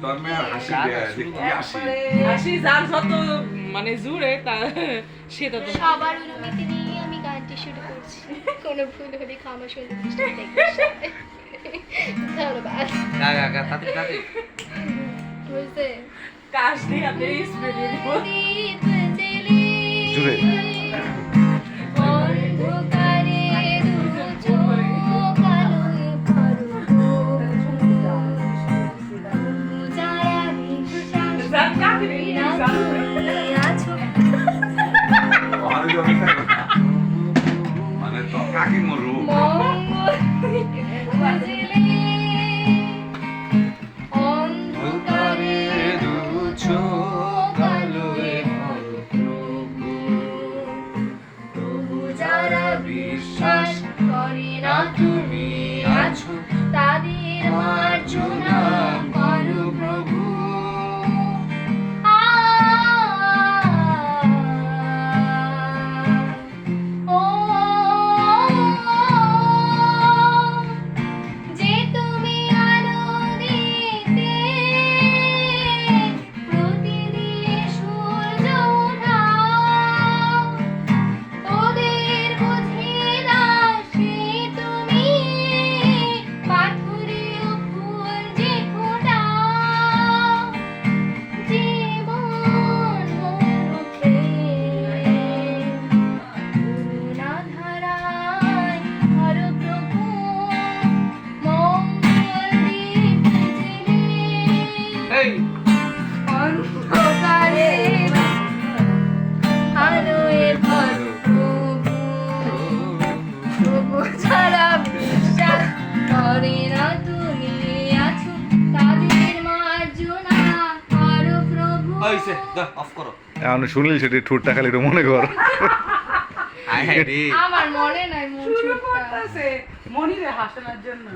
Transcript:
তোর মেয়ের হাসি দেখি হাসি হাসি যার যত মানে জুড়ে তা সে তত সবার অনুমতি নিয়ে আমি গানটি শুরু করছি। কোনো ভুল হলে ক্ষমা সুদৃষ্টি দেখবেন। ধন্যবাদ। বুঝতে কাশ দিয়ে আপনি স্প্রে দিয়ে দিব দীপ জ্বেলে জুড়ে অন্ধকারে দু চোখ আলোয় ভরো। যারা বিশ্বাস জান কাকে দিবি জান আছো মানে তো কাকি মরু মঙ্গল বুঝলে অন্ধকারে দু চোখ আলোয় ভরো প্রভু। তবু যারা বিশ্বাস করে না তুমি আছো তাদের মার্জনা করো প্রভু। যে তুমি আলো দিতে প্রতিদিন সূর্য ওঠাও, ওদের বুঝে না সে তুমি পাথরে ও ফুল যে ফোটাও। জীবন মুখে করুণাধারায় হর প্রভু মঙ্গল দীপ জ্বেলে অন্ধকারে আলোয় ভরো প্রভু। তবু যারা বিশ্বাস করে না তুমি আছো তাদের মার্জনা করো প্রভু। হইছে দাও অফ করো এখন শুনলি সেটি ঠোঁটটা খালি একটু মনে কর হাই হাই রে আমার মনে নাই মন শুরু ছুটটা। করতেছে মনিরে হাসানোর জন্য